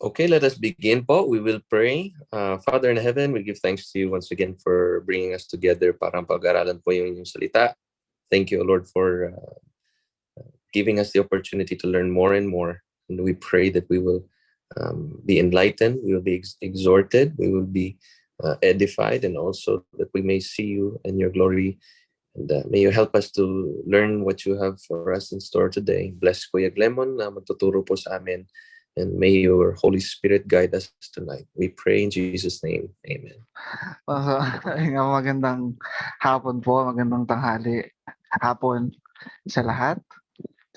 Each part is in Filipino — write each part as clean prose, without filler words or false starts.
Okay, let us begin po. We will pray. Father in heaven, we give thanks to you once again for bringing us together para pag-aralan po yung inyong salita. Thank you, Lord, for giving us the opportunity to learn more and more. And we pray that we will be enlightened, we will be exhorted, we will be edified, and also that we may see you and your glory. And may you help us to learn what you have for us in store today. Bless Kuya Glemon na magtuturo po sa amin. And may your Holy Spirit guide us tonight. We pray in Jesus' name. Amen. Magandang hapon po, magandang tanghali hapon sa lahat.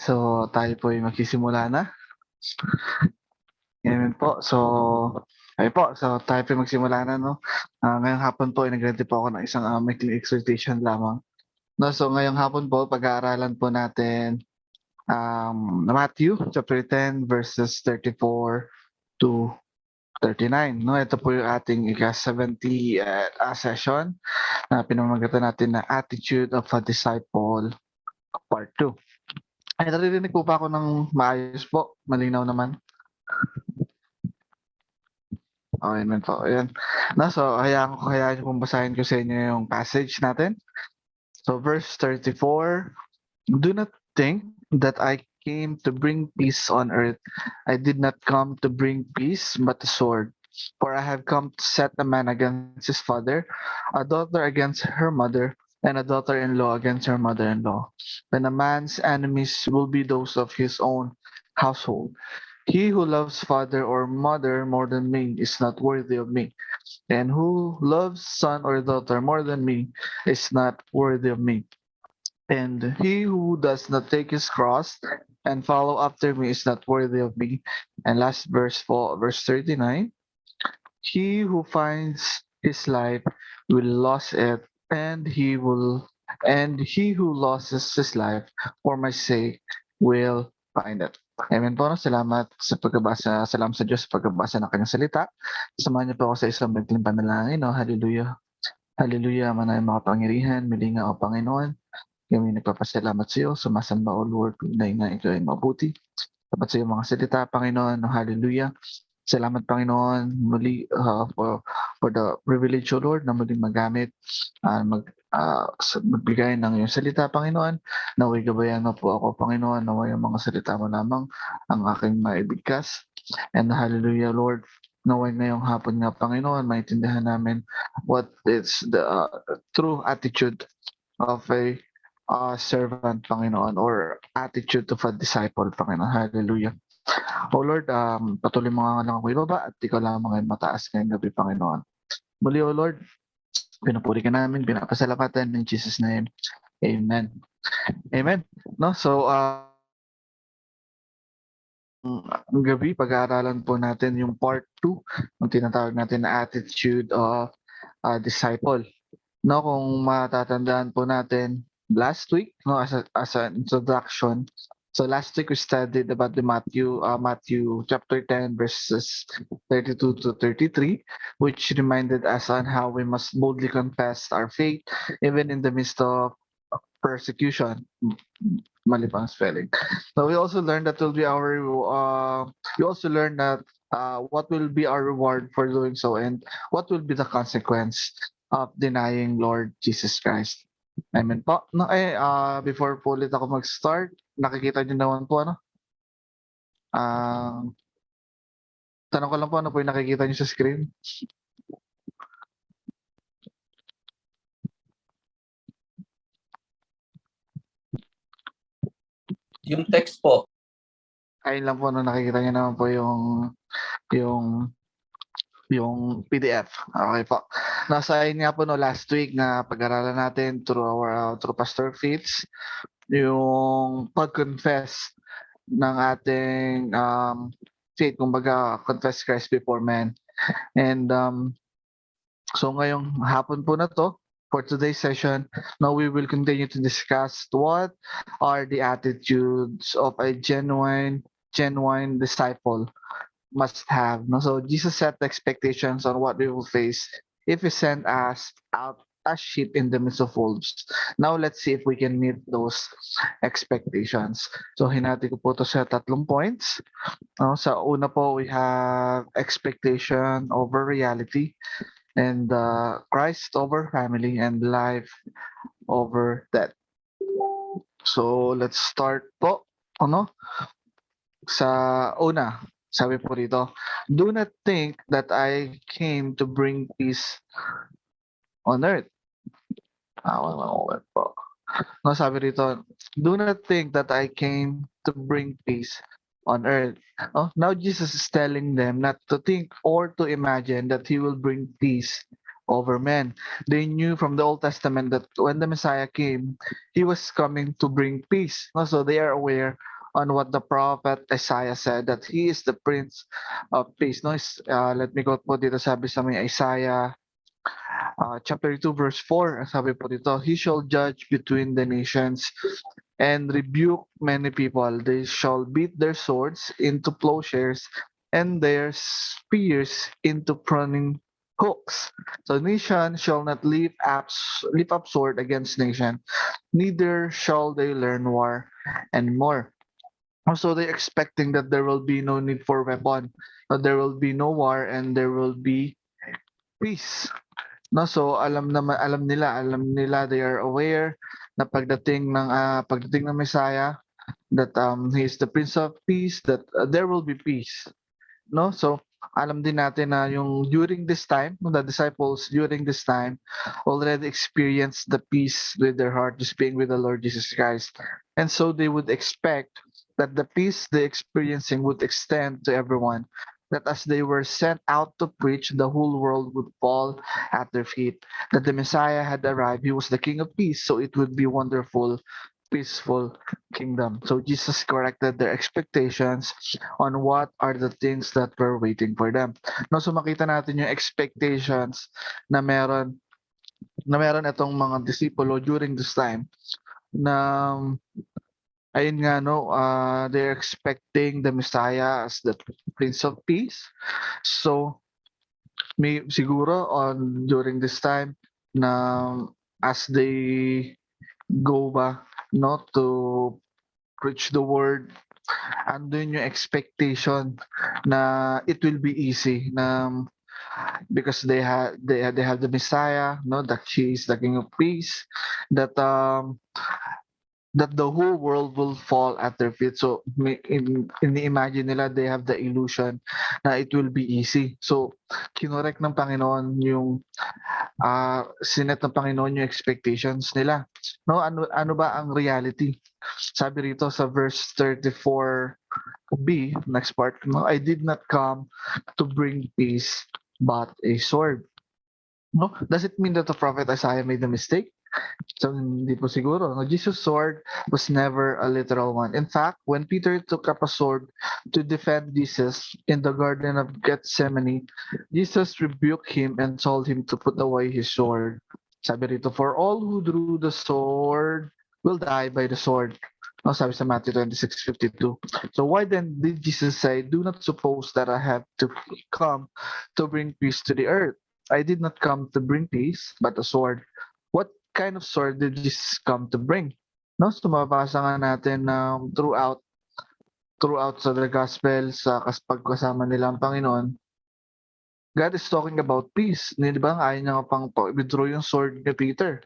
So, tayo po ay magsisimula na. Amen po. So, tayo po ay magsimula na, no? Ngayong hapon po ay nag-ready po ako ng isang maikling exhortation lamang. No, so ngayong hapon po, pag-aaralan po natin Matthew chapter 10 verses 34 to 39. No, ito po yung ating ika-70 session na pinamagatan natin na Attitude of a Disciple Part 2. Ay, naririnig po pa ako ng maayos po? Malinaw naman. Okay, man po. Ayan. No, so, hayaan ko basahin ko sa inyo yung passage natin. So, verse 34, do not think that I came to bring peace on earth. I did not come to bring peace, but a sword. For I have come to set a man against his father, a daughter against her mother, and a daughter-in-law against her mother-in-law. Then a man's enemies will be those of his own household. He who loves father or mother more than me is not worthy of me, and who loves son or daughter more than me is not worthy of me. And he who does not take his cross and follow after me is not worthy of me. And last verse 39. He who finds his life will lose it, and he who loses his life for my sake will find it. Amen po. No? Salamat sa pagbabasa. Salamat sa Diyos sa pagbabasa ng kanyang salita. Samahan niyo po ako sa isang maikling panalangin. No? Hallelujah. Hallelujah. Manay makapangyarihan. Milinga o Panginoon. Kami nagpapasalamat sa iyo. Sumasamba, O Lord, na ikaw ay mabuti. Dapat sa iyo mga salita, Panginoon. Hallelujah. Salamat, Panginoon, muli for the privilege, O Lord, na muling magamit, magbigay ng iyong salita, Panginoon. Naway gabayan mo po ako, Panginoon. Naway ang mga salita mo lamang ang aking maibigkas. And hallelujah, Lord. Naway ngayong hapon nga, Panginoon, maintindihan namin what is the true attitude of a servant, Panginoon, or attitude of a disciple, Panginoon. Hallelujah. O Lord, patuloy mga lang ako ibaba at ikaw lamang ay mataas ngayong gabi, Panginoon. Muli, O Lord, pinupuri ka namin, pinapasalamatan in Jesus' name. Amen. Amen. No? So, ang gabi, pag-aaralan po natin yung part 2 ng tinatawag natin na attitude of a disciple. No, kung matatandaan po natin, last week, no, as an introduction, so last week we studied about the Matthew chapter 10 verses 32 to 33, which reminded us on how we must boldly confess our faith even in the midst of persecution. Mali pang spelling. So we also learned that we also learned that what will be our reward for doing so and what will be the consequence of denying Lord Jesus Christ. Amen po. No, before po ulit ako mag-start, nakikita niyo naman po, ano? Tanong ko lang po, ano po yung nakikita niyo sa screen? Yung text po. Ayun lang po, no, nakikita niyo naman po yung PDF. Okay po. Nasa ayun nga po no last week na pag-aralan natin through Pastor Fitz yung pag-confess ng ating faith, kumbaga confess Christ before men. And so ngayong hapon po na to, for today's session, now we will continue to discuss what are the attitudes of a genuine disciple must have. No? So Jesus set the expectations on what we will face if He sent us out as sheep in the midst of wolves. Now let's see if we can meet those expectations. So hinati ko po to sa tatlong points. Sa una po, we have expectation over reality, and Christ over family, and life over death. So let's start po. Sa una, sabi po dito, do not think that I came to bring peace on earth. One moment po. No, sabi dito, do not think that I came to bring peace on earth. Now Jesus is telling them not to think or to imagine that he will bring peace over men. They knew from the Old Testament that when the Messiah came, he was coming to bring peace. So they are aware on what the prophet Isaiah said, that he is the Prince of Peace. Let me quote po dito, sabi sa may Isaiah chapter 2 verse 4, sabi po dito, he shall judge between the nations and rebuke many people. They shall beat their swords into plowshares and their spears into pruning hooks. So nation shall not lift up sword against nation, neither shall they learn war anymore. So they're expecting that there will be no need for weapon, there will be no war, and there will be peace. So alam nila, they are aware na pagdating ng Messiah, that he is the Prince of Peace, that there will be peace. So alam din natin na yung during this time, the disciples during this time already experienced the peace with their heart, just being with the Lord Jesus Christ. And so they would expect that the peace they're experiencing would extend to everyone, that as they were sent out to preach, the whole world would fall at their feet, that the Messiah had arrived, he was the King of Peace, so it would be wonderful, peaceful kingdom. So Jesus corrected their expectations on what are the things that were waiting for them. So makita natin yung expectations na meron itong mga disipulo during this time, na ayun nga, they're expecting the Messiah as the Prince of Peace. So may siguro during this time na as they go to preach the word, andun yung expectation na it will be easy, na because they have the Messiah, that she is the King of Peace, that the whole world will fall at their feet. So in the imagine nila, they have the illusion na it will be easy. So kinorek ng Panginoon yung sinet ng Panginoon yung expectations nila. Ano ba ang reality? Sabi rito sa verse 34b, next part, I did not come to bring peace but a sword. Does it mean that the prophet Isaiah made a mistake? So hindi po siguro. Jesus' sword was never a literal one. In fact, when Peter took up a sword to defend Jesus in the Garden of Gethsemane, Jesus rebuked him and told him to put away his sword. Sabi rito, for all who drew the sword will die by the sword. Sabi sa Matthew 26:52. So why then did Jesus say, do not suppose that I have to come to bring peace to the earth? I did not come to bring peace, but a sword. What kind of sword did Jesus come to bring? So mababasa nga natin throughout sa the gospel, sa pagkasama nila ang Panginoon, God is talking about peace. Di ba? Ayaw niya pang withdraw yung sword ni Peter.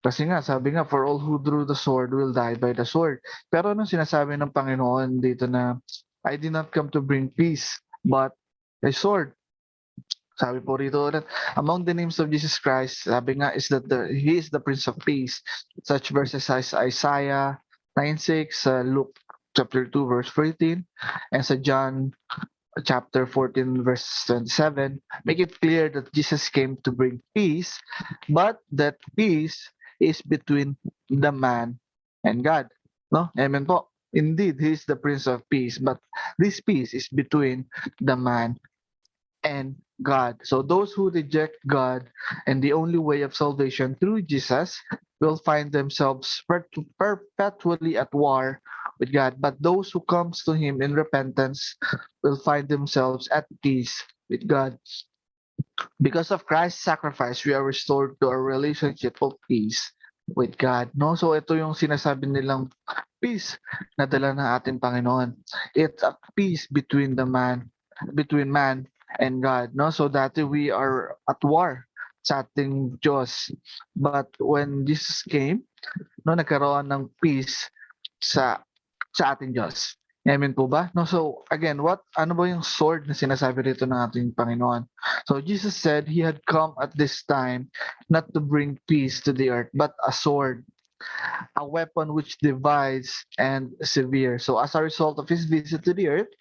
Kasi nga, sabi nga, for all who drew the sword will die by the sword. Pero anong sinasabi ng Panginoon dito na, I did not come to bring peace, but a sword. Sabi po rito ulit, among the names of Jesus Christ, sabi nga is that he is the Prince of Peace. Such verses as Isaiah 9:6, Luke chapter 2 verse 14, and sa John chapter 14 verse 27, make it clear that Jesus came to bring peace, but that peace is between the man and God. Amen po. Indeed, he is the Prince of Peace, but this peace is between the man and God. So those who reject God and the only way of salvation through Jesus will find themselves perpetually at war with God. But those who comes to him in repentance will find themselves at peace with God. Because of Christ's sacrifice, we are restored to a relationship of peace with God. No? So ito yung sinasabi nilang peace na dala ng ating Panginoon. It's a peace between man and God. No? So dati we are at war sa ating Diyos. But when Jesus came, no, nagkaroon ng peace sa ating Diyos. Amen po ba? No, so again, ano ba yung sword na sinasabi rito ng ating Panginoon? So Jesus said he had come at this time not to bring peace to the earth, but a sword, a weapon which divides and severe. So as a result of his visit to the earth,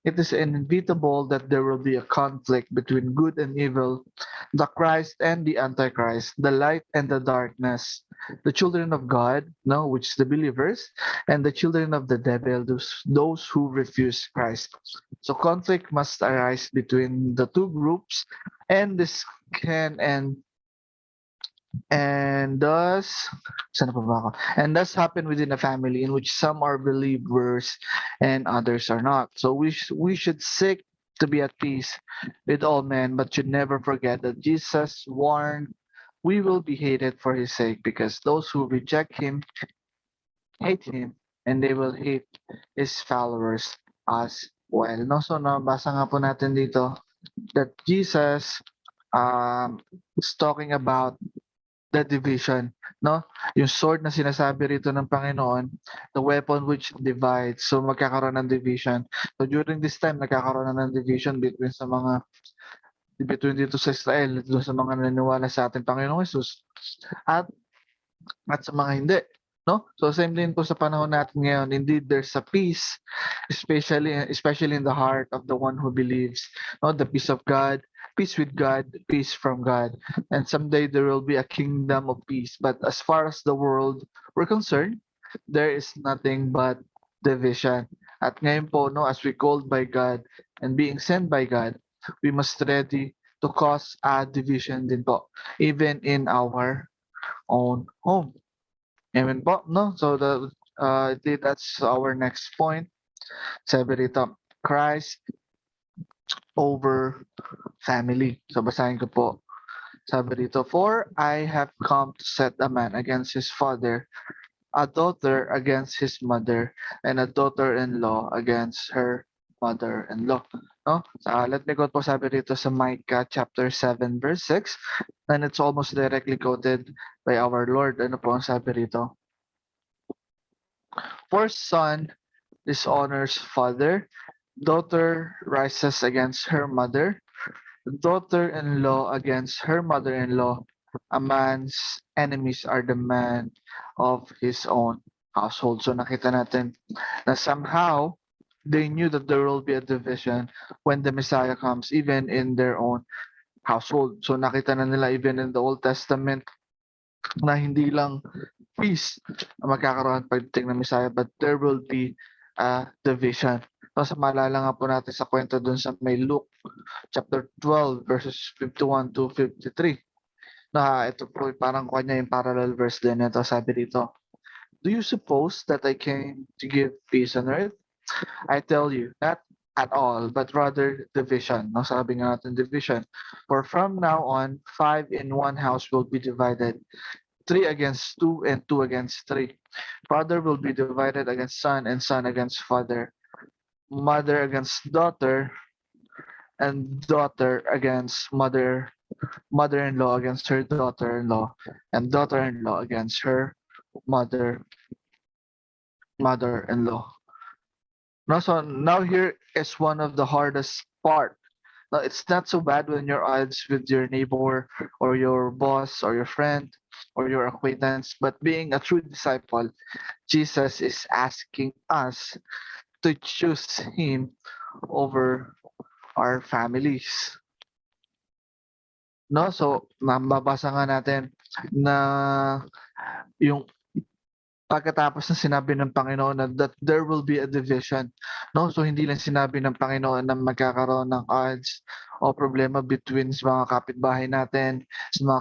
it is inevitable that there will be a conflict between good and evil, the Christ and the Antichrist, the light and the darkness, the children of God, no, which is the believers, and the children of the devil, those who refuse Christ. So conflict must arise between the two groups, and this can and thus saan na pa ba ako? And thus happen within a family in which some are believers and others are not. So we should seek to be at peace with all men, but should never forget that Jesus warned we will be hated for his sake, because those who reject him hate him, and they will hate his followers as well. No, so nabasa nga po natin dito that Jesus is talking about the division, no? Yung sword na sinasabi rito ng Panginoon, the weapon which divides. So magkakaroon ng division. So during this time, nagkakaroon na ng division between dito sa Israel, dito sa mga naniniwala sa ating Panginoong Jesus at sa mga hindi. No? So same din po sa panahon natin ngayon. Indeed, there's a peace, especially in the heart of the one who believes. No? The peace of God, peace with God, peace from God. And someday there will be a kingdom of peace. But as far as the world we're concerned, there is nothing but division. At ngayon po, no, as we called by God and being sent by God, we must ready to cause a division din po, even in our own home. Amen po, no? So that's our next point. Sabi rito, Christ over family. So basahin ko po. Sabi rito, for I have come to set a man against his father, a daughter against his mother, and a daughter-in-law against her mother-in-law. No? Let me quote po sabi rito sa Micah chapter 7 verse 6, and it's almost directly quoted by our Lord. Ano po ang sabi rito? For son dishonors father, daughter rises against her mother, daughter-in-law against her mother-in-law. A man's enemies are the man of his own household. So nakita natin na somehow they knew that there will be a division when the Messiah comes, even in their own household. So nakita na nila even in the Old Testament na hindi lang peace ang magkakaroon pagdating ng Messiah, but there will be a division. So maalala nga po natin sa kwento dun sa may Luke chapter 12 verses 51 to 53. Na ito po parang kanya yung parallel verse din. Ito sabi dito, do you suppose that I came to give peace on earth? I tell you, not at all, but rather division. No, sabi nga natin division. For from now on, 5 in one house will be divided, 3 against 2 and 2 against 3. Father will be divided against son and son against father, mother against daughter, and daughter against mother-in-law against her daughter-in-law, and daughter-in-law against her mother-in-law. No, so now here is one of the hardest part. Now, it's not so bad when you're odds with your neighbor or your boss or your friend or your acquaintance, but being a true disciple, Jesus is asking us to choose him over our families. No, so mababasa nga natin na yung pagkatapos na sinabi ng Panginoon na that there will be a division. No, so hindi lang sinabi ng Panginoon na magkakaroon ng odds o problema between sa mga kapitbahay natin, sa mga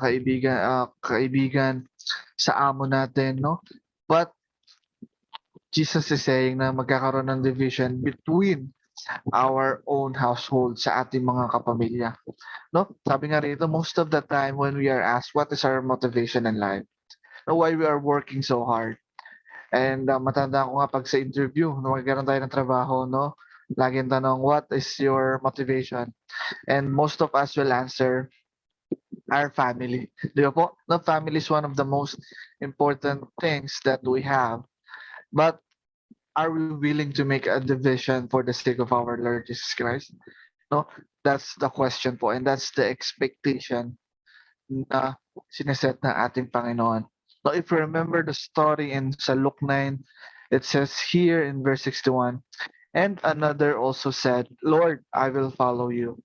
kaibigan, sa amo natin, no? But Jesus is saying na magkakaroon ng division between our own household, sa ating mga kapamilya. No? Sabi nga rito, most of the time when we are asked what is our motivation in life, why we are working so hard. And matandaan ko nga pag sa interview, nung magkaroon tayo ng trabaho, no? Laging tanong, what is your motivation? And most of us will answer, our family. Di ba po? No, family is one of the most important things that we have. But are we willing to make a division for the sake of our Lord Jesus Christ? No, that's the question po, and that's the expectation na sineset ng ating Panginoon. Now, if you remember the story in sa Luke 9, it says here in verse 61, and another also said, Lord, I will follow you,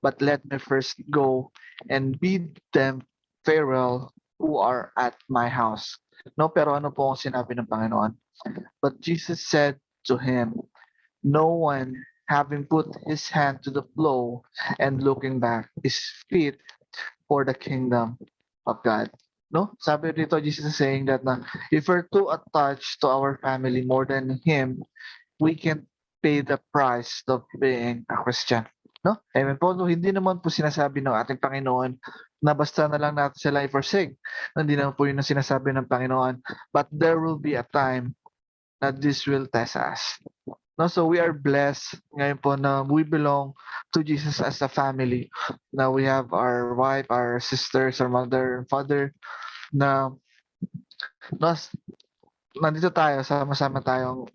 but let me first go and bid them farewell who are at my house. No, pero ano po ang sinabi ng Panginoon? But Jesus said to him, no one having put his hand to the plow and looking back is fit for the kingdom of God. No? Sabi dito, Jesus is saying that na if we're too attached to our family more than Him, we can pay the price of being a Christian. No? Amen po. No, hindi naman po sinasabi ng ating Panginoon na basta na lang natin sila i-forsake. Hindi naman po yun ang sinasabi ng Panginoon. But there will be a time that this will test us. No, so we are blessed ngayon po na we belong to Jesus as a family. Now we have our wife, our sisters, our mother, and father na nas, nandito tayo, sama-sama tayong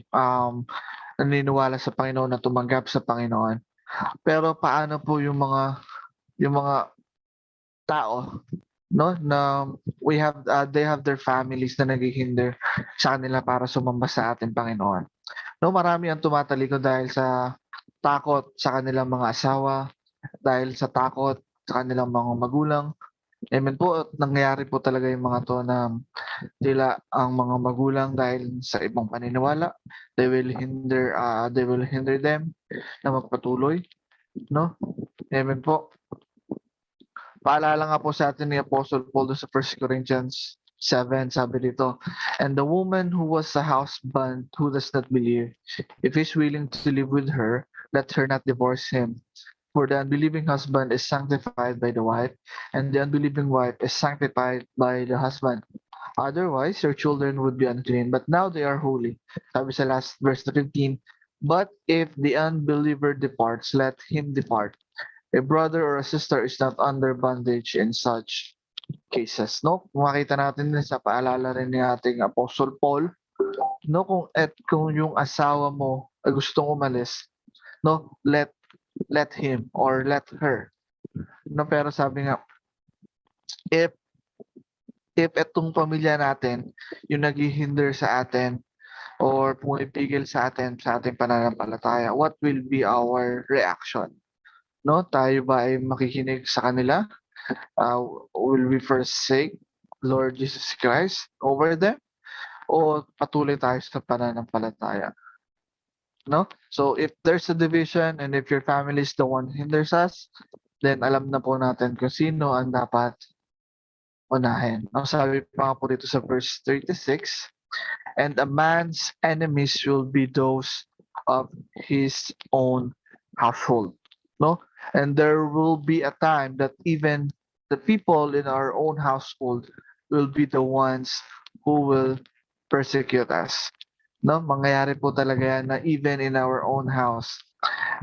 naniniwala sa Panginoon na tumanggap sa Panginoon. Pero paano po yung mga tao, no, na they have their families na naghihinder sa kanila para sumamba sa ating Panginoon. No, marami ang tumatalikod dahil sa takot sa kanilang mga asawa, dahil sa takot sa kanilang mga magulang. Amen po, at nangyayari po talaga yung mga to na tila ang mga magulang dahil sa ibang paniniwala, they will hinder them na magpatuloy, no? Amen po. Paalala nga po sa atin ni Apostle Paul sa 1 Corinthians 7, sabi dito, and the woman who was a husband who does not believe, if he's willing to live with her, let her not divorce him. For the unbelieving husband is sanctified by the wife, and the unbelieving wife is sanctified by the husband. Otherwise, your children would be unclean, but now they are holy. Sabi sa last verse 15, but if the unbeliever departs, let him depart. A brother or a sister is not under bondage in such cases. No? Kung makita natin din sa paalala rin ni ating Apostle Paul, no, kung yung asawa mo ay gustong umalis, no, let him or let her. No, pero sabi nga, if etong pamilya natin yung naghihinder sa atin or pumipigil sa atin sa ating pananampalataya, what will be our reaction? No, tayo ba ay makikinig sa kanila? Will we forsake Lord Jesus Christ over them? O patuloy tayo sa pananampalataya? No? So if there's a division and if your family is the one who hinders us, then alam na po natin kung sino ang dapat unahin. Ang sabi pa nga po dito sa verse 36, and a man's enemies will be those of his own household. No? And there will be a time that even the people in our own household will be the ones who will persecute us. No? Mangyayari po talaga yan na even in our own house.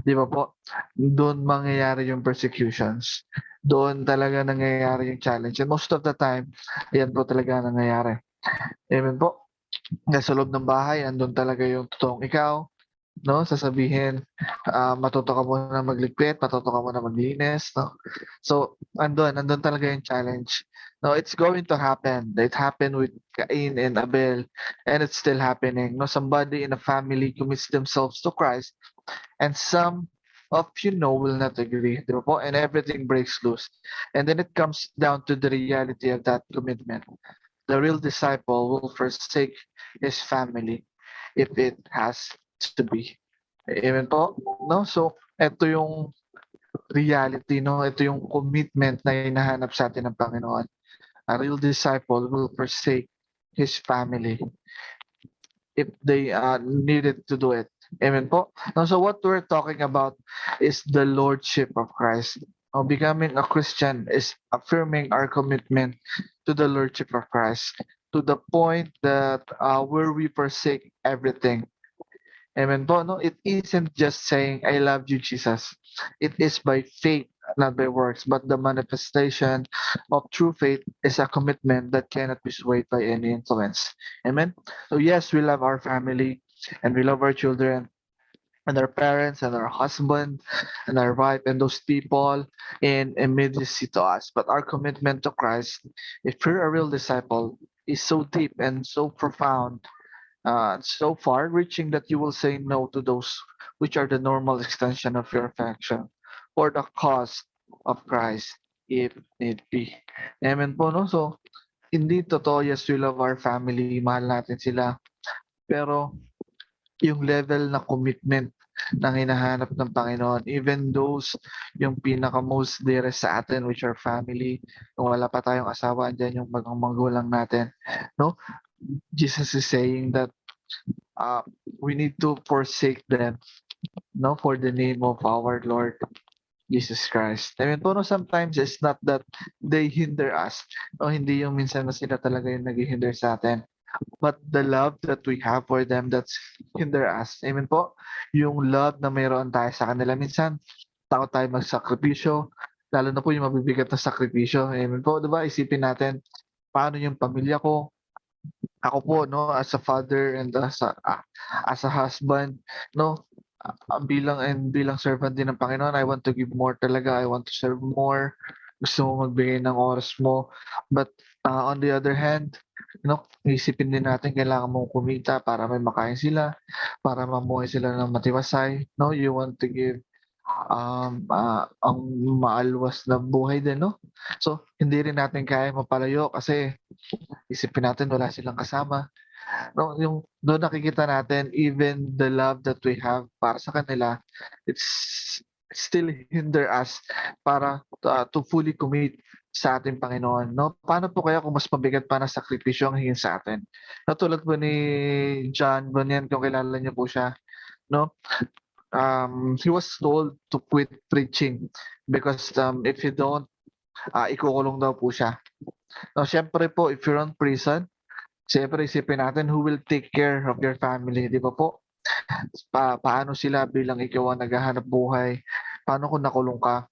Di ba po? Doon mangyayari yung persecutions. Doon talaga nangyayari yung challenge. And most of the time, yan po talaga nangyayari. Amen po. Sa loob ng bahay, andun talaga yung totoong ikaw. No, sasabihin, matuto ka muna magligpit, matuto ka muna maglinis, no? So, andun talaga yung challenge. No, it's going to happen. It happened with Cain and Abel, and it's still happening. No, somebody in a family commits themselves to Christ, and some of will not agree, di ba po? And everything breaks loose. And then it comes down to the reality of that commitment. The real disciple will forsake his family if it has to be. Amen po? No? So, ito yung reality, no? Ito yung commitment na hinahanap sa atin ng Panginoon. A real disciple will forsake his family if they needed to do it. Amen po. No, so what we're talking about is the Lordship of Christ. Becoming a Christian is affirming our commitment to the Lordship of Christ to the point that where we forsake everything. Amen po. No, it isn't just saying, I love you, Jesus. It is by faith, not by works, but the manifestation of true faith is a commitment that cannot be swayed by any influence. Amen. So, yes, we love our family and we love our children and our parents and our husband and our wife and those people in immediacy to us. But our commitment to Christ, if you're a real disciple, is so deep and so profound, so far reaching that you will say no to those which are the normal extension of your affection for the cause of Christ if need be. Amen po, no? So, hindi totoo, yes, we love our family, mahal natin sila, pero yung level na commitment na hinahanap ng Panginoon, even those yung pinaka most dearest sa atin, which are family, kung wala pa tayong asawa, andyan yung magulang natin, no? Jesus is saying that uh, we need to forsake them, no, for the name of our Lord Jesus Christ. I mean, no, sometimes it's not that they hinder us. No, hindi yung minsan na sila talaga yung nag-hinder sa atin. But the love that we have for them that's hinder us. Amen po? Yung love na mayroon tayo sa kanila. Minsan, takot tayo magsakripisyo. Lalo na po yung mabibigat na sakripisyo. Amen po? Diba? Isipin natin, paano yung pamilya ko, ako po, no, as a father and as a husband, no, bilang servant din ng Panginoon, I want to give more talaga. I want to serve more. Gusto mo magbigay ng oras mo. But on the other hand, no, isipin din natin kailangan mong kumita para may makain sila, para mamuhay sila ng matiwasay. No, you want to give ang maalwas na buhay din, no? So, hindi rin natin kaya mapalayo kasi isipin natin wala silang kasama. No, yung doon nakikita natin even the love that we have para sa kanila, it's still hinder us para to fully commit sa ating Panginoon. No, paano po kaya kung mas mabigat pa na sakripisyo ang hingin sa atin? Natulad po ni John Bunyan, kung kilala niyo po siya, no? He was told to quit preaching because if you don't, ikukulong daw po siya. No, syempre po, if you're on prison, siyempre isipin natin who will take care of your family, di ba po? Paano sila bilang ikaw ang naghahanap buhay? Paano kung nakulong ka?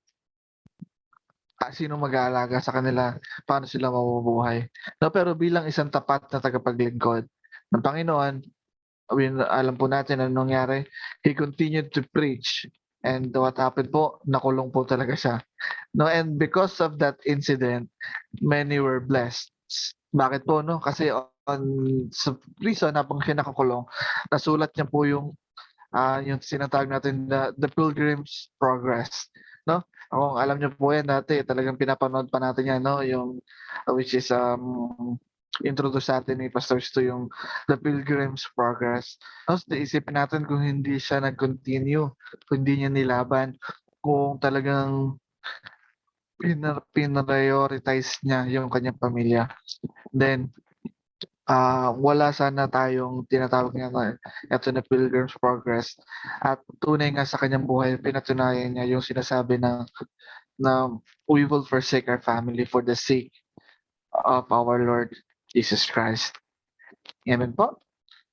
Sino mag-aalaga sa kanila? Paano sila mabubuhay? No, pero bilang isang tapat na tagapaglingkod ng Panginoon, alam po natin ano nangyari. He continued to preach. And what happened po, nakulong po talaga siya. No, and because of that incident, many were blessed. Bakit po, no? Kasi sa prison, habang siya nakakulong, nasulat niya po yung sinatawag natin the Pilgrim's Progress, no? Kung alam niyo po yan dati, talagang pinapanood pa natin yan, no? Yung which is introduce sa atin ni Pastor Stu yung The Pilgrim's Progress. Tapos isipin natin kung hindi siya nag-continue, kung hindi niya nilaban, kung talagang pinrioritize niya yung kanyang pamilya. Then, wala sana tayong tinatawag nga ito na Pilgrim's Progress. At tunay nga sa kanyang buhay, pinatunayan niya yung sinasabi na we will forsake our family for the sake of our Lord Jesus Christ. Amen po.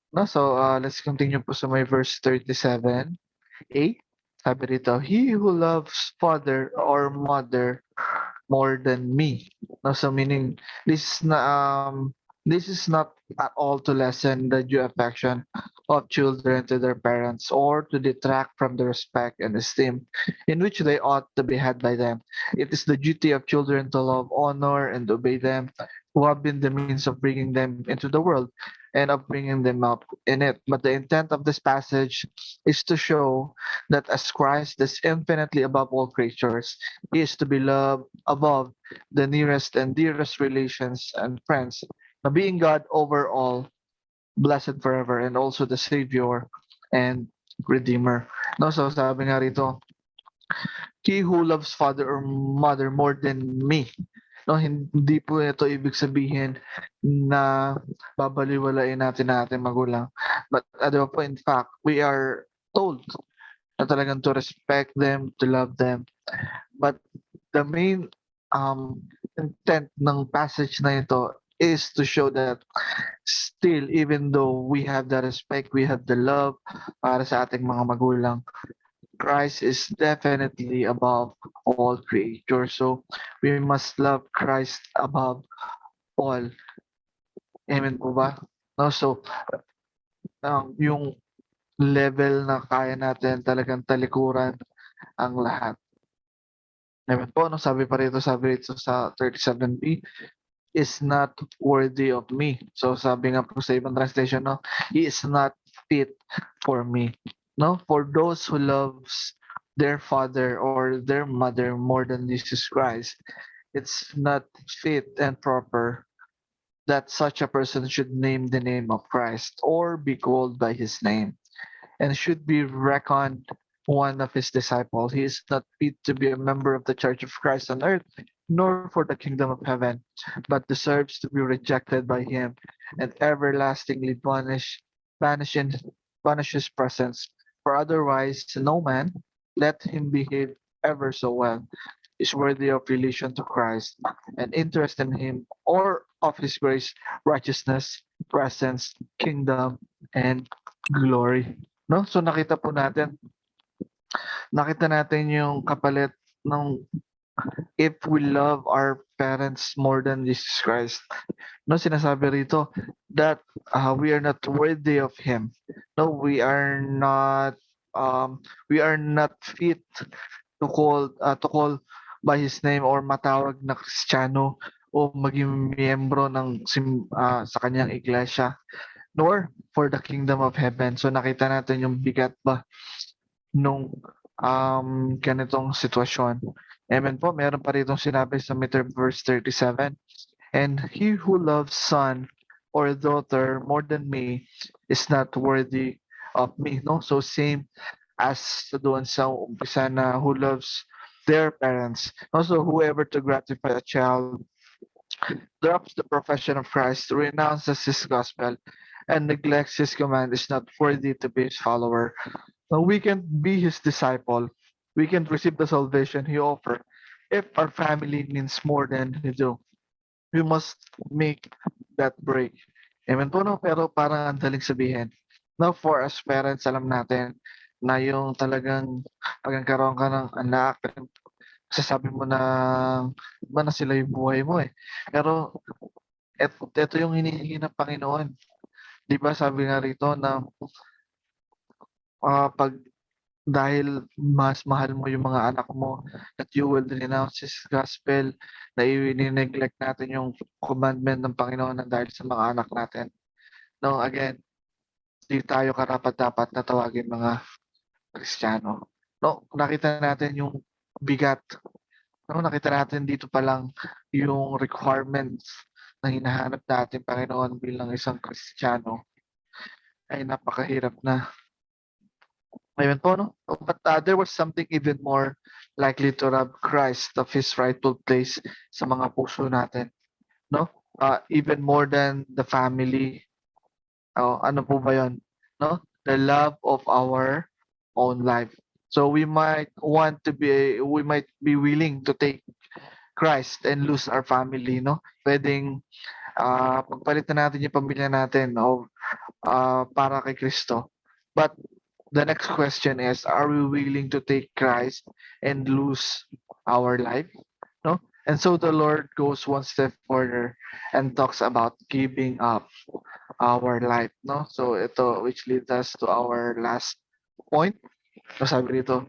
No, so let's continue po sa my verse 37a. Sabi rito, he who loves father or mother more than me. No, so meaning this is not at all to lessen the due affection of children to their parents or to detract from the respect and esteem in which they ought to be had by them. It is the duty of children to love, honor, and obey them who have been the means of bringing them into the world and of bringing them up in it. But the intent of this passage is to show that as Christ is infinitely above all creatures, he is to be loved above the nearest and dearest relations and friends, being God over all, blessed forever, and also the Savior and Redeemer. No, so sabi nga rito, he who loves father or mother more than me. No, hindi po ito ibig sabihin na babaliwalain natin na ating magulang. But diba po, in fact, we are told na talagang to respect them, to love them. But the main intent ng passage na ito is to show that still, even though we have the respect, we have the love para sa ating mga magulang, Christ is definitely above all creatures. So we must love Christ above all. Amen po ba? No, so yung level na kaya natin talagang talikuran ang lahat. Amen po, no? Sabi rito sa 37b, is not worthy of me. So sabi nga po sa ibang translation, no, he is not fit for me. No, for those who loves their father or their mother more than Jesus Christ, it's not fit and proper that such a person should name the name of Christ or be called by his name and should be reckoned one of his disciples. He is not fit to be a member of the Church of Christ on earth, nor for the kingdom of heaven, but deserves to be rejected by him and everlastingly banished in banish his presence. For otherwise, no man, let him behave ever so well, is worthy of relation to Christ and interest in him or of his grace, righteousness, presence, kingdom, and glory. No? So nakita natin yung kapalit ng if we love our parents more than Jesus Christ. No, sinasabi rito that we are not worthy of him. No, we are not fit to call by his name or matawag na Kristiyano o maging miyembro sa kanyang iglesia nor for the kingdom of heaven. So nakita natin yung bigat ba nung ganitong sitwasyon. Amen po. Meron pa rito sinabi sa verse 37. And he who loves son or daughter more than me is not worthy of me. No? So same as doon sa umpisa na who loves their parents. Also, whoever to gratify a child drops the profession of Christ, renounces his gospel, and neglects his command is not worthy to be his follower. Now, we can be his disciple. We can receive the salvation he offered if our family means more than we do. We must make that break. Amen po, no? Pero parang ang daling sabihin. Now, for us parents, alam natin na yung talagang pag nagkaroon ka ng anak, sasabi mo na ba na sila yung buhay mo eh. Pero ito yung hinihingi ng Panginoon. Di ba sabi nga rito na pag dahil mas mahal mo yung mga anak mo, that you will renounce His gospel, na i-neglect natin yung commandment ng Panginoon na dahil sa mga anak natin. No, again, di tayo karapat-dapat na tawagin mga Kristiyano. No, nakita natin yung bigat. No, nakita natin dito pa lang yung requirements na hinahanap natin, Panginoon, bilang isang Kristiyano ay napakahirap na. Ayun po, no? But there was something even more likely to rob Christ of his rightful place sa mga puso natin, no? Even more than the family. Ano po ba 'yon? No? The love of our own life. So we might be willing to take Christ and lose our family, no? Pwedeng pagpalitan natin yung pamilya natin o para kay Kristo. But the next question is, are we willing to take Christ and lose our life? No? And so the Lord goes one step further and talks about giving up our life, no? So ito, which leads us to our last point. So sabi dito,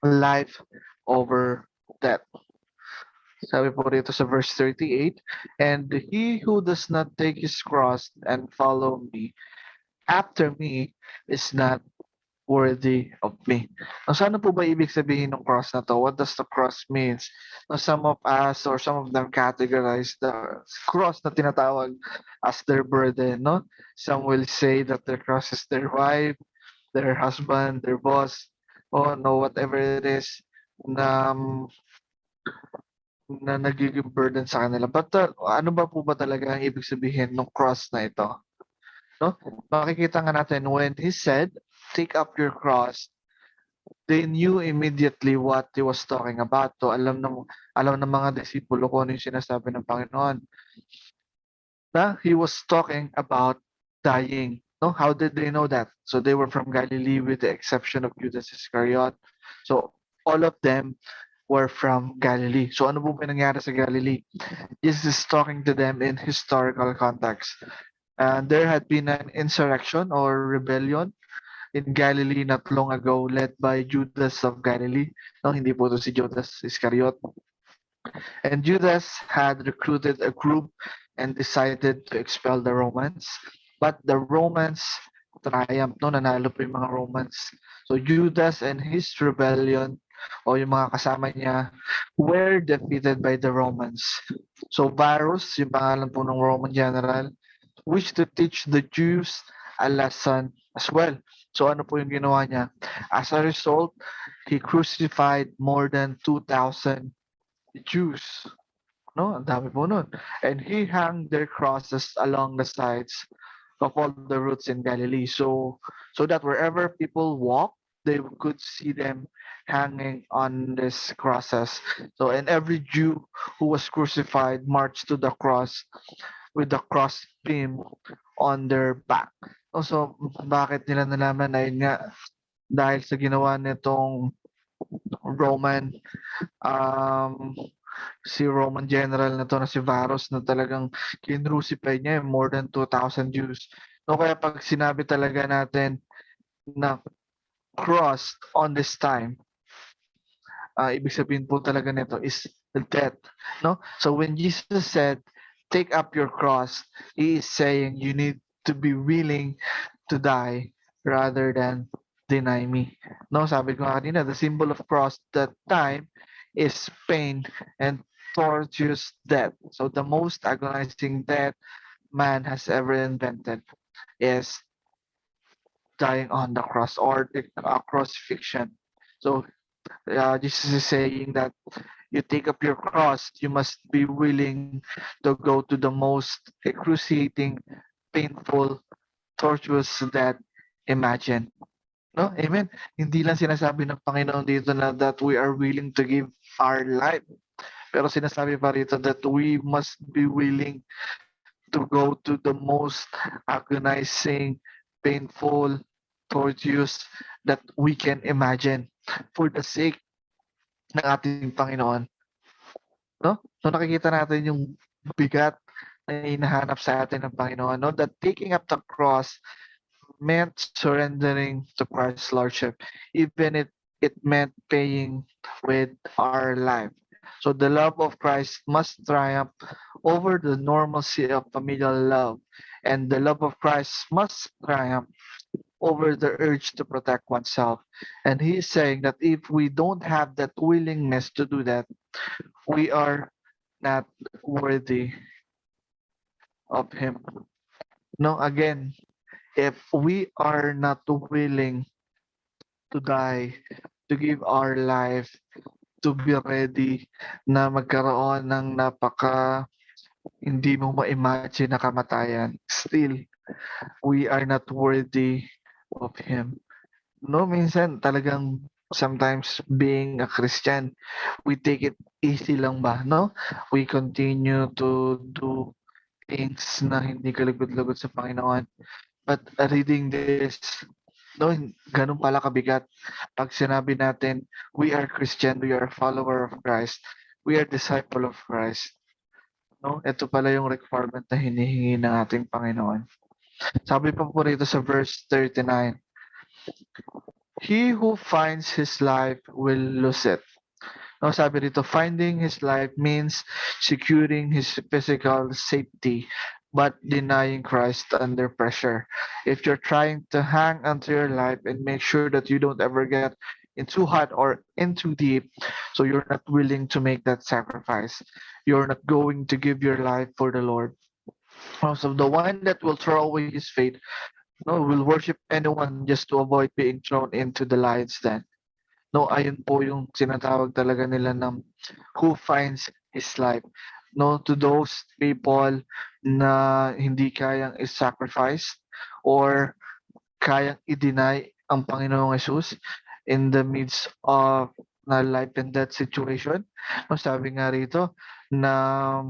life over death. Sabi po rito sa verse 38, and he who does not take his cross and follow me after me is not worthy of me. Now, ano po ba ibig sabihin ng cross na to? What does the cross means? Now, some of us or some of them categorize the cross na tinatawag as their burden, no? Some will say that their cross is their wife, their husband, their boss, or no, whatever it is na nagiging burden sa kanila. But ano ba po ba talaga ang ibig sabihin ng cross na ito? No? Makikita nga natin when he said, take up your cross, they knew immediately what he was talking about. So alam ng mga disipulo kung ano yung sinasabi ng Panginoon. Na he was talking about dying. No, how did they know that? So they were from Galilee with the exception of Judas Iscariot. So all of them were from Galilee. So ano po nangyari sa Galilee? Jesus is talking to them in historical context. And there had been an insurrection or rebellion in Galilee not long ago led by Judas of Galilee. No, hindi po to si Judas Iscariot. And Judas had recruited a group and decided to expel the Romans. But the Romans triumphed, no? Nanalo po yung mga Romans. So Judas and his rebellion o yung mga kasama niya were defeated by the Romans. So Varus, yung pangalan po ng Roman general, wished to teach the Jews a lesson as well. So ano po yung ginawa niya? As a result, he crucified more than 2,000 Jews. No, ang dami po nun. And he hung their crosses along the sides of all the routes in Galilee. So that wherever people walk, they could see them hanging on these crosses. So and every Jew who was crucified marched to the cross with the cross beam on their back. So bakit nila nalaman na yun nga dahil sa ginawa nitong Roman um si Roman general na to na si Varus na talagang kinrucify niya more than 2,000 Jews. No, kaya pag sinabi talaga natin na crossed on this time, ibig sabihin po talaga nito is death. No? So when Jesus said, take up your cross, he is saying you need to be willing to die rather than deny me. No, sabi ko nga kanina, the symbol of cross that time is pain and torturous death. So the most agonizing death man has ever invented is dying on the cross or the crucifixion. So Jesus is saying that you take up your cross, you must be willing to go to the most excruciating, painful, torturous death imagine. No? Amen. Hindi lang sinasabi ng Panginoon dito na that we are willing to give our life. Pero sinasabi pa rito that we must be willing to go to the most agonizing, painful, torturous that we can imagine for the sake ng ating Panginoon. No? So nakikita natin yung bigat na hinahanap sa atin ng Panginoon. No? That taking up the cross meant surrendering to Christ's Lordship, even if it meant paying with our life. So the love of Christ must triumph over the normalcy of familial love, and the love of Christ must triumph over the urge to protect oneself. And he is saying that if we don't have that willingness to do that, we are not worthy of him. No, again, if we are not willing to die, to give our life, to be ready na magkaroon ng napaka hindi mo ma-imagine na kamatayan, still, we are not worthy of Him. No, minsan talagang sometimes being a Christian, we take it easy lang ba, no? We continue to do things na hindi kalugod-lugod sa Panginoon. But reading this, no, ganun pala kabigat. Pag sinabi natin, we are Christian, we are follower of Christ, we are disciple of Christ. No, ito pala yung requirement na hinihingi ng ating Panginoon. Sabi pa po rito sa verse 39, he who finds his life will lose it. No, sabi dito, finding his life means securing his physical safety but denying Christ under pressure. If you're trying to hang onto your life and make sure that you don't ever get in too hot or in too deep, so you're not willing to make that sacrifice. You're not going to give your life for the Lord. So the one that will throw away his faith, no, will worship anyone just to avoid being thrown into the lion's den. No, ayun po yung sinatawag talaga nila ng who finds his life. No, to those people na hindi kayang is-sacrifice or kayang i-deny ang Panginoong Jesus in the midst of na life and death situation. No, sabi nga rito na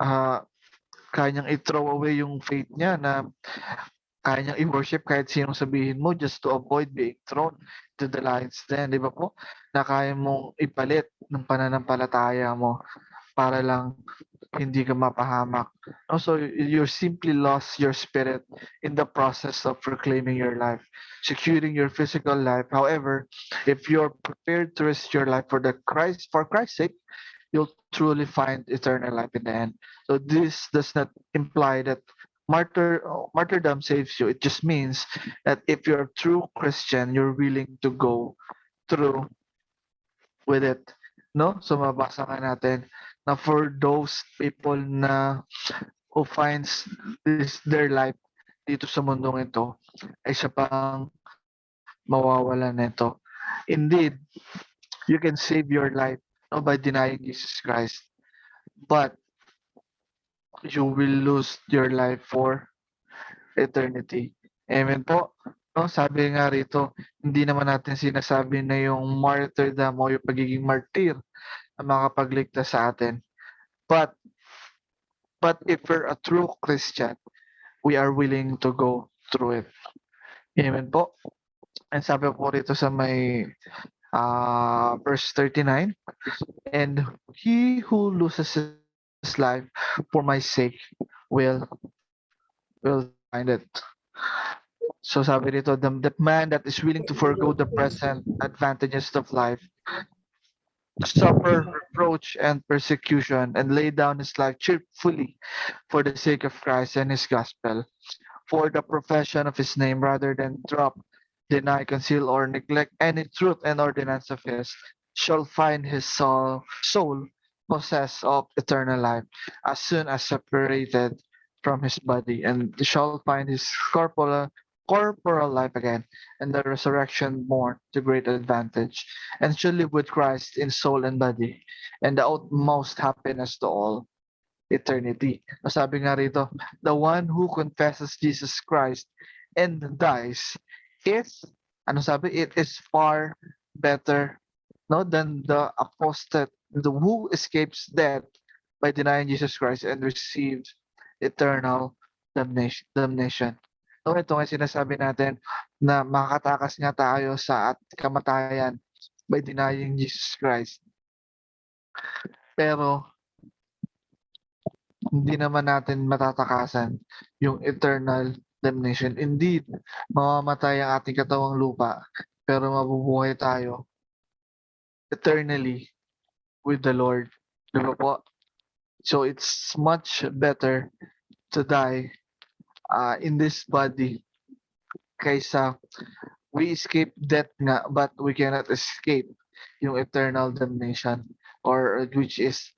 ah, kaya niyang i-throw away yung faith niya na kaya niyang i-worship kahit sinong sabihin mo just to avoid being thrown to the lions den, 'di ba po? Na kaya mong ipalit ng pananampalataya mo para lang hindi ka mapahamak. Also, you simply lost your spirit in the process of proclaiming your life, securing your physical life. However, if you're prepared to risk your life for Christ's sake, you'll truly find eternal life in the end. So this does not imply that martyrdom saves you. It just means that if you're a true Christian, you're willing to go through with it. No? So mabasa nga natin na for those people na who finds their life dito sa mundong ito ay siya pang mawawalan nito. Indeed, you can save your life, no, by denying Jesus Christ, but you will lose your life for eternity. Amen po. No, sabi nga rito, hindi naman natin sinasabi na yung martyrdom o yung pagiging martyr ang makapagligtas sa atin. But if we're a true Christian, we are willing to go through it. Amen po. And sabi po rito sa may verse 39, and he who loses his life for my sake will find it. So sabi dito, the man that is willing to forego the present advantages of life, to suffer reproach and persecution, and lay down his life cheerfully for the sake of Christ and his gospel, for the profession of his name, rather than drop, deny, conceal, or neglect any truth and ordinance of his, shall find his soul possessed of eternal life, as soon as separated from his body, and shall find his corporal life again, and the resurrection more to great advantage, and shall live with Christ in soul and body, and the utmost happiness to all eternity. Sabi nga rito, the one who confesses Jesus Christ and dies is, ano sabi, it is far better, no, than the apostate, who escapes death by denying Jesus Christ and receives eternal damnation. So ito nga sinasabi natin na makakatakas nga tayo sa kamatayan by denying Jesus Christ. Pero hindi naman natin matatakasan yung eternal damnation. Indeed, mamamatay ang ating katawang lupa, pero mabubuhay tayo eternally with the Lord. Di ba po? So it's much better to die in this body kaysa we escape death nga but we cannot escape yung eternal damnation, or which is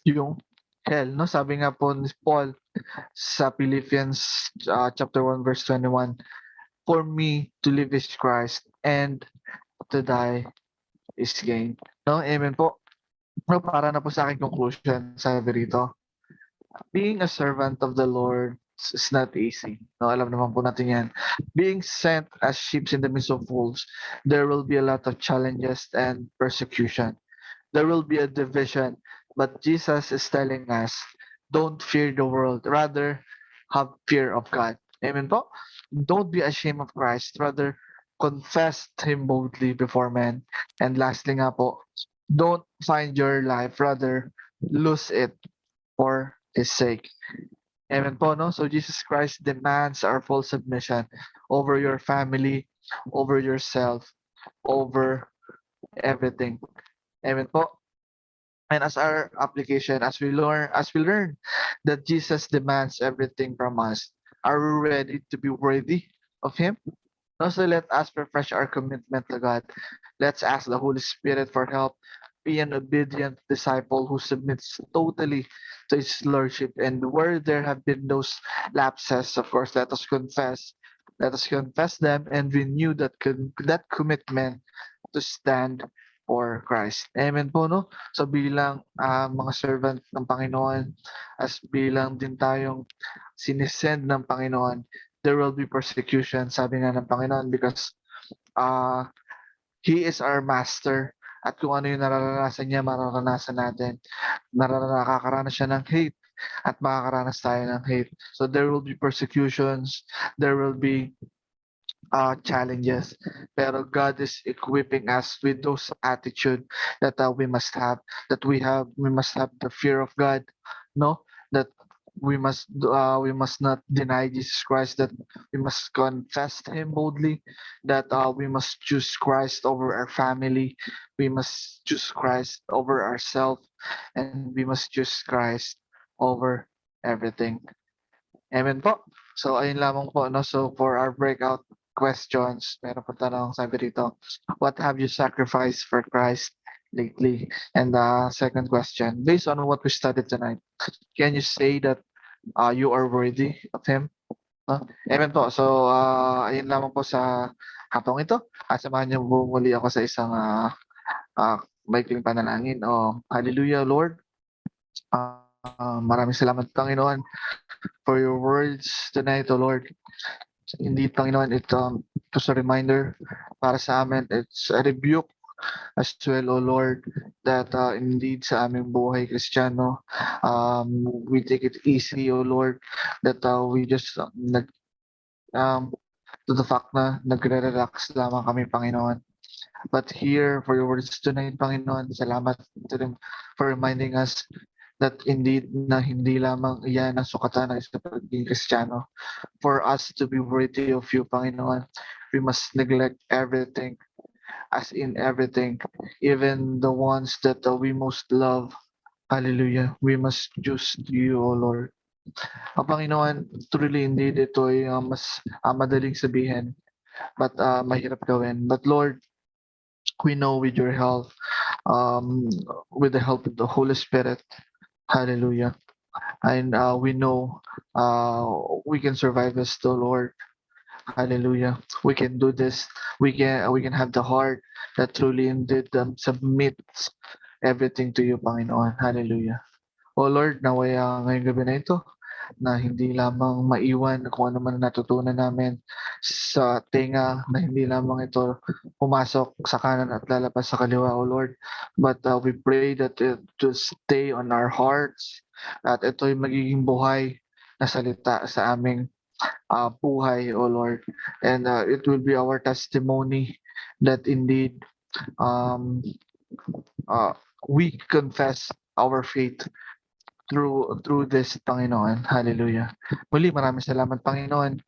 yung hell, no? Sabi nga po ni Paul sa Philippians chapter 1 verse 21, for me to live is Christ and to die is gain. No? Amen po. No, para na po sa aking conclusion, sabi rito, being a servant of the Lord is not easy. No, alam naman po natin yan. Being sent as sheep in the midst of wolves, there will be a lot of challenges and persecution. There will be a division, but Jesus is telling us, don't fear the world, rather have fear of God. Amen po? Don't be ashamed of Christ, rather confess Him boldly before men. And lastly nga po, don't find your life, rather lose it for His sake. Amen po, no? So Jesus Christ demands our full submission over your family, over yourself, over everything. Amen po. And as our application, as we learn that Jesus demands everything from us, are we ready to be worthy of Him? Also, let us refresh our commitment to God. Let's ask the Holy Spirit for help. Be an obedient disciple who submits totally to His Lordship. And where there have been those lapses, of course, let us confess. Let us confess them and renew that commitment to stand for Christ. Amen po, no? So bilang mga servant ng Panginoon, as bilang din tayong sinisend ng Panginoon, there will be persecution, sabi nga ng Panginoon, because uh, He is our master. At kung ano yung nararanasan niya, mararanasan natin. Nakakaranas siya ng hate at makakaranas tayo ng hate. So there will be persecutions, there will be challenges. Pero God is equipping us with those attitude that we must have the fear of God, no? That we must not deny Jesus Christ, that we must confess Him boldly, that we must choose Christ over our family, we must choose Christ over ourselves, and we must choose Christ over everything. Amen po. So, ayun lamang po, no? So, for our breakout questions, meron po tanong, sabi rito, what have you sacrificed for Christ lately? And second question, based on what we studied tonight, can you say that you are worthy of Him? Amen po. So, ayun lamang po sa hapong ito. Samahan niyo po muli ako sa isang maikling panalangin. Hallelujah, Lord. Maraming salamat, Panginoon, for your words tonight, O Lord. Indeed, Panginoon, it was a reminder para sa amin. It's a rebuke as well, O Lord, that indeed sa aming buhay Kristiyano, we take it easy, O Lord, that we just to the fact na nagre-relax lamang kami, Panginoon. But here, for your words tonight, Panginoon, salamat to them for reminding us that indeed na hindi lamang iyan ang sukatan ng isang pagiging Kristiyano. For us to be worthy of you, Panginoon, we must neglect everything, as in everything, even the ones that we most love. Hallelujah. We must choose you, O Lord. Panginoon, truly indeed ito ay mas madaling sabihin, but mahirap gawin. But Lord, we know with your help, with the help of the Holy Spirit, hallelujah. And we know we can survive this, the Lord. Hallelujah. We can do this. We can have the heart that truly indeed submits everything to you, Panginoon. Hallelujah. Oh Lord, naway ngayong gabi na ito, na hindi lamang maiwan kung ano man natutunan namin sa tenga, na hindi lamang ito pumasok sa kanan at lalabas sa kaliwa, O Lord. But we pray that it to stay on our hearts, at ito'y magiging buhay na salita sa aming buhay, O Lord. And it will be our testimony that indeed um, we confess our faith through this, Panginoon. Hallelujah. Muli, maraming salamat, Panginoon.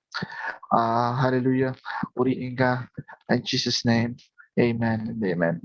Hallelujah. Purihin ka. In Jesus' name, amen and amen.